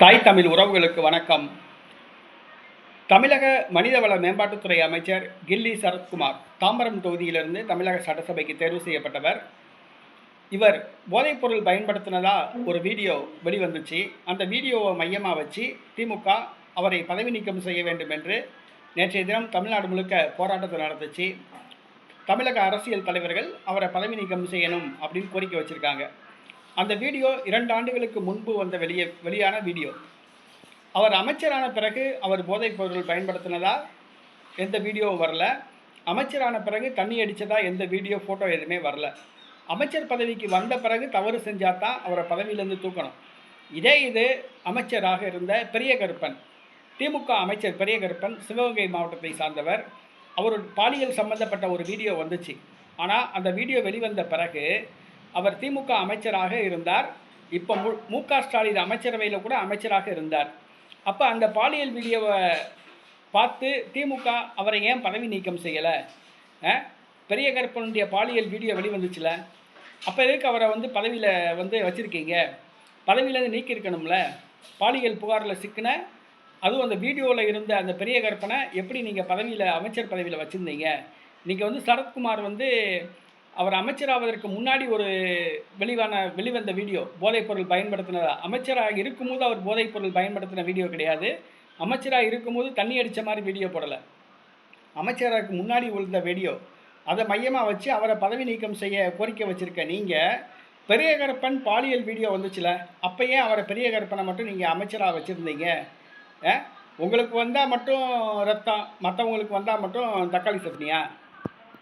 தாய் தமிழ் உறவுகளுக்கு வணக்கம். தமிழக மனிதவள மேம்பாட்டுத்துறை அமைச்சர் கில்லி சரத்குமார் தாம்பரம் தொகுதியிலிருந்து தமிழக சட்டசபைக்கு தேர்வு செய்யப்பட்டவர். இவர் போதைப்பொருள் பயன்படுத்தினதா ஒரு வீடியோ வெளிவந்துச்சு. அந்த வீடியோவை மையமாக வச்சு திமுக அவரை பதவி நீக்கம் செய்ய வேண்டும் என்று நேற்றைய தினம் தமிழ்நாடு முழுக்க போராட்டத்தை நடந்துச்சு. தமிழக அரசியல் தலைவர்கள் அவரை பதவி நீக்கம் செய்யணும் அப்படின்னு கோரிக்கை வச்சுருக்காங்க. அந்த வீடியோ 2 ஆண்டுகளுக்கு முன்பு வெளியான வீடியோ. அவர் அமைச்சரான பிறகு அவர் போதைப் பொருள் பயன்படுத்தினதா எந்த வீடியோவும் வரல. அமைச்சரான பிறகு தண்ணி அடித்ததா எந்த வீடியோ ஃபோட்டோ எதுவுமே வரல. அமைச்சர் பதவிக்கு வந்த பிறகு தவறு செஞ்சால் தான் அவரை பதவியிலேருந்து தூக்கணும். இது அமைச்சராக இருந்த பெரிய கருப்பன், திமுக அமைச்சர் பெரிய கருப்பன், சிவகங்கை மாவட்டத்தை சார்ந்தவர். அவர் பாலியல் சம்பந்தப்பட்ட ஒரு வீடியோ வந்துச்சு. ஆனால் அந்த வீடியோ வெளிவந்த பிறகு அவர் திமுக அமைச்சராக இருந்தார். இப்போ மு.க. ஸ்டாலின் அமைச்சரவையில் கூட அமைச்சராக இருந்தார். அப்போ அந்த பாலியல் வீடியோவை பார்த்து திமுக அவரை ஏன் பதவி நீக்கம் செய்யலை? பெரிய கருப்பனுடைய பாலியல் வீடியோ வெளிவந்துச்சுல, அப்போ எதுக்கு அவரை பதவியில் வச்சுருக்கீங்க? பதவியிலேருந்து நீக்கியிருக்கணும்ல. பாலியல் புகாரில் சிக்கின, அதுவும் அந்த வீடியோவில் இருந்த அந்த பெரிய கருப்பனை எப்படி நீங்கள் அமைச்சர் பதவியில் வச்சுருந்தீங்க? நீங்கள் சரத்குமார் அவர் அமைச்சராவதற்கு முன்னாடி ஒரு வெளிவந்த வீடியோ போதைப்பொருள் பயன்படுத்தினதா. அமைச்சராக இருக்கும்போது அவர் போதைப்பொருள் பயன்படுத்தின வீடியோ கிடையாது. அமைச்சராக இருக்கும்போது தண்ணி அடித்த மாதிரி வீடியோ போடலை. அமைச்சராக முன்னாடி உள்ள வீடியோ, அதை மையமாக வச்சு அவரை பதவி நீக்கம் செய்ய கோரிக்கை வச்சுருக்க நீங்கள், பெரிய கருப்பன் பாலியல் வீடியோ வந்துச்சுல, அப்போயே அவரை பெரிய கருப்பனை மட்டும் நீங்கள் அமைச்சராக வச்சுருந்தீங்க. உங்களுக்கு வந்தால் மட்டும் ரத்தம், மற்றவங்களுக்கு வந்தால் மட்டும் தக்காளி சட்னியா?